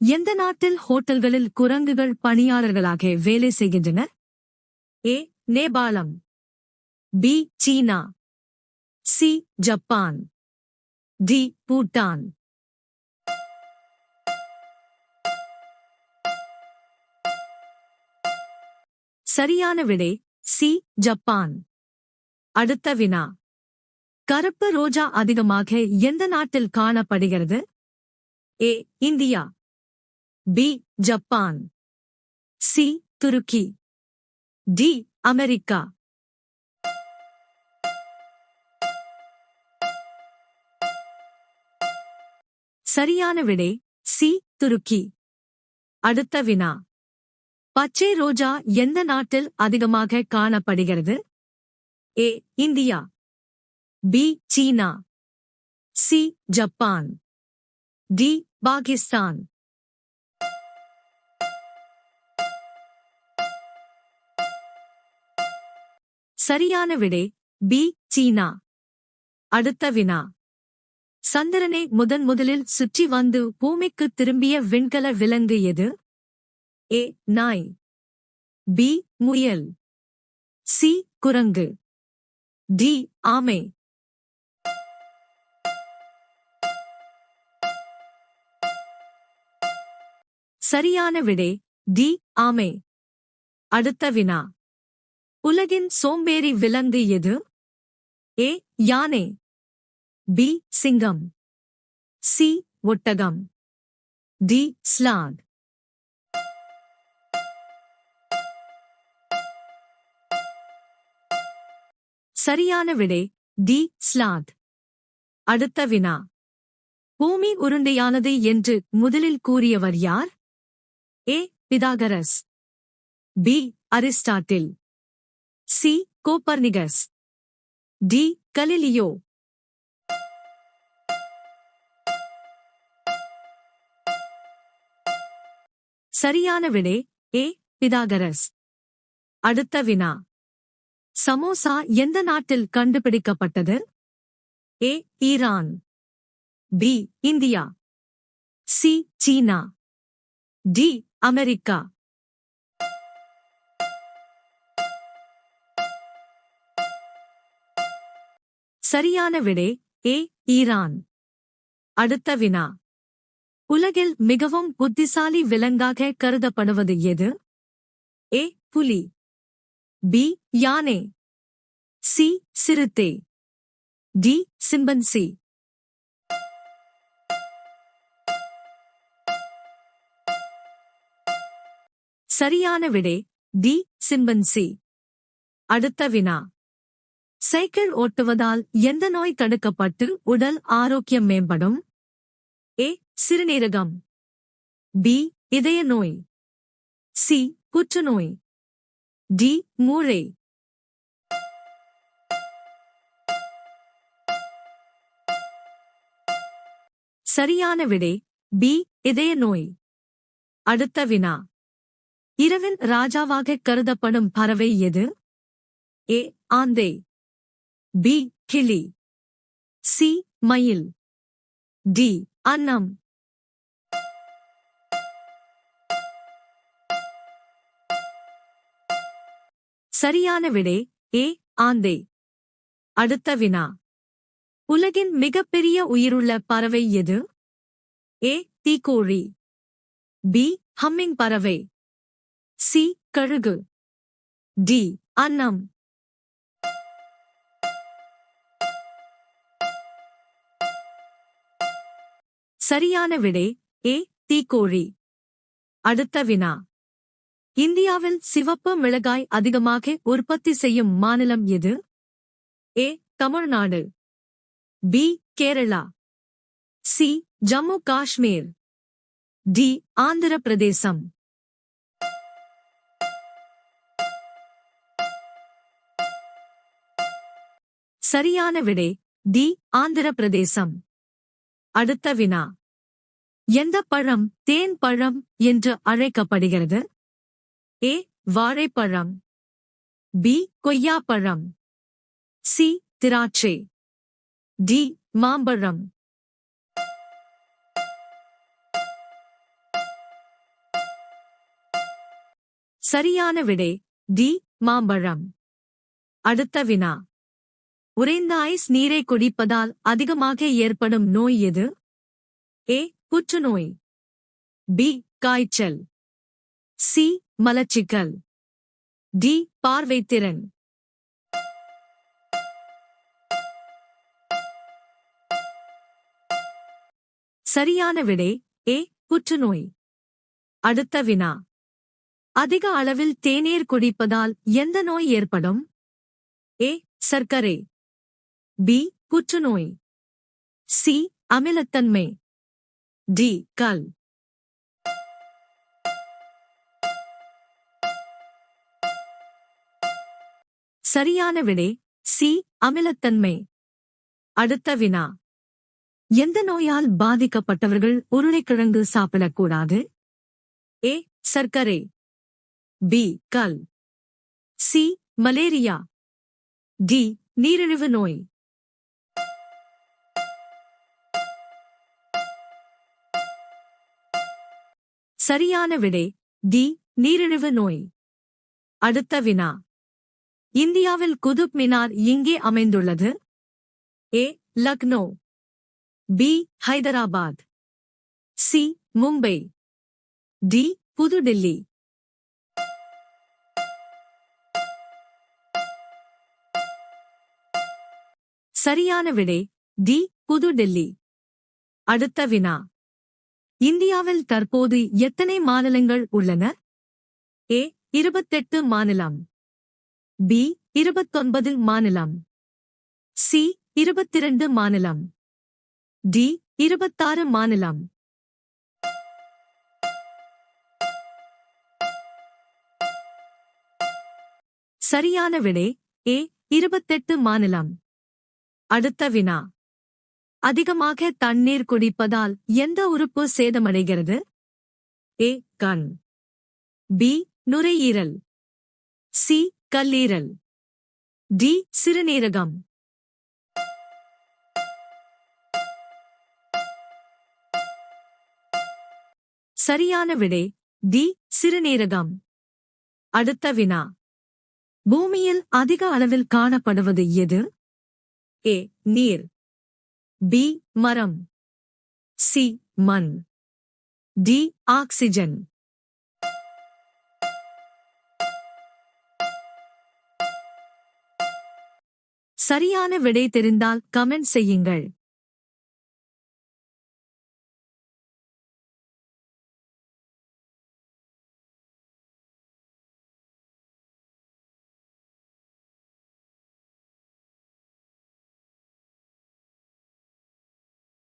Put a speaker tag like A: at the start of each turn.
A: எந்த நாட்டில் ஹோட்டல்களில் குரங்குகள் பணியாளர்களாக வேலை செய்கின்றனர்? ஏ. நேபாளம். பி. சீனா. சி. ஜப்பான். டி. பூட்டான். சரியான விடை சி. ஜப்பான். அடுத்த வினா. கருப்பு ரோஜா அதிகமாக எந்த நாட்டில் காணப்படுகிறது? ஏ. இந்தியா. பி. ஜப்பான். சி. துருக்கி. டி. அமெரிக்கா. சரியான விடை சி. துருக்கி. அடுத்த வினா. பச்சை ரோஜா எந்த நாட்டில் அதிகமாக காணப்படுகிறது? ஏ. இந்தியா. பி. சீனா. சி. ஜப்பான். டி. பாகிஸ்தான். சரியான விடை பி. சீனா. அடுத்த வினா. சந்திரனை முதலில் சுற்றி வந்து பூமிக்கு திரும்பிய விண்கல விலங்கு எது? ஏ. நாய். பி. முயல். சி. குரங்கு. டி. ஆமை. சரியான விடை டி. ஆமை. அடுத்த வினா. உலகின் சோம்பேறி விலங்கு எது? ஏ. யானை. பி. சிங்கம். சி. ஒட்டகம். டி. ஸ்லாத். சரியான விடை டி. ஸ்லாத். அடுத்த வினா. பூமி உருண்டையானது என்று முதலில் கூறியவர் யார்? A. Pythagoras. B. Aristotle. C. Copernicus. D. Galileo. சரியான விடை ஏ. பிதாகரஸ். அடுத்த வினா. சமோசா எந்த நாட்டில் கண்டுபிடிக்கப்பட்டது? ஏ. ஈரான். பி. இந்தியா. சி. சீனா. டி. அமெரிக்கா. சரியான விடை ஏ. ஈரான். அடுத்த வினா. உலகில் மிகவும் புத்திசாலி விலங்காக கருதப்படுவது எது? ஏ. புலி. பி. யானை. சி. சிறுத்தை. டி. சிம்பன்சி. சரியான விடை டி. சிம்பன்சி. அடுத்த வினா. சைக்கிள் ஓட்டுவதால் எந்த நோய் தடுக்கப்பட்டு உடல் ஆரோக்கியம் மேம்படும்? ஏ. சிறுநீரகம். பி. இதய நோய். சி. புற்றுநோய். டி. மூளை. சரியான விடை பி. இதய நோய். அடுத்த வினா. இரவின் ராஜாவாக கருதப்படும் பறவை எது? ஏ. ஆந்தை. பி. கிளி. சி. மயில். டி. அன்னம். சரியான விடை ஏ. ஆந்தை. அடுத்த வினா. உலகின் மிகப்பெரிய உயிருள்ள பறவை எது? ஏ. தீக்கோழி. பி. ஹம்மிங் பறவை. சி. கழுகு. டி. அன்னம். சரியான விடை ஏ. தீக்கோழி. அடுத்த வினா. இந்தியாவில் சிவப்பு மிளகாய் அதிகமாக உற்பத்தி செய்யும் மாநிலம் எது? A. Tamil Nadu. B. Kerala. C. Jammu Kashmir. D. Andhra Pradesh. சரியான விடை டி. ஆந்திர பிரதேசம். அடுத்த வினா. எந்த பழம் தேன் பழம் என்று அழைக்கப்படுகிறது? ஏ. வாழைப்பழம். பி. கொய்யாப்பழம். சி. திராட்சை. டி. மாம்பழம். சரியான விடை டி மாம்பழம். அடுத்த வினா. உறைந்த ஐஸ் நீரை குடிப்பதால் அதிகமாக ஏற்படும் நோய் எது? ஏ புற்றுநோய், பி காய்ச்சல், சி மலச்சிக்கல், டி பார்வைத்திறன். சரியான விடை ஏ புற்றுநோய். அடுத்த வினா. அதிக அளவில் தேநீர் குடிப்பதால் எந்த நோய் ஏற்படும்? ஏ சர்க்கரை, பி புற்றுநோய், சி அமிலத்தன்மை, டி கல். சரியான விடை சி அமிலத்தன்மை. அடுத்த வினா. எந்த நோயால் பாதிக்கப்பட்டவர்கள் உருளைக்கிழங்கு சாப்பிடக்கூடாது? ஏ சர்க்கரை, பி கல், சி மலேரியா, டி நீரிழிவு நோய். சரியான விடை டி நீரிழிவு நோய். அடுத்த வினா. இந்தியாவில் குதுப் மினார் எங்கே அமைந்துள்ளது? A Lucknow, B Hyderabad, C Mumbai, D புதுடில்லி. சரியான விடை டி புதுடில்லி. அடுத்த வினா. இந்தியாவில் தற்போது எத்தனை மாநிலங்கள் உள்ளன? ஏ 28 மாநிலம், பி 29 மாநிலம், சி 22 மாநிலம், டி 26 மாநிலம். சரியான விடை ஏ 28 மாநிலம். அடுத்த வினா. அதிகமாக தண்ணீர் குடிப்பதால் எந்த உறுப்பு சேதமடைகிறது? ஏ கண், பி நுரையீரல், சி கல்லீரல், டி சிறுநீரகம். சரியான விடை டி சிறுநீரகம். அடுத்த வினா. பூமியில் அதிக அளவில் காணப்படுவது எது? ஏ நீர், பி மரம், சி மண், டி ஆக்சிஜன். சரியான விடை தெரிந்தால் கமெண்ட் செய்யுங்கள்.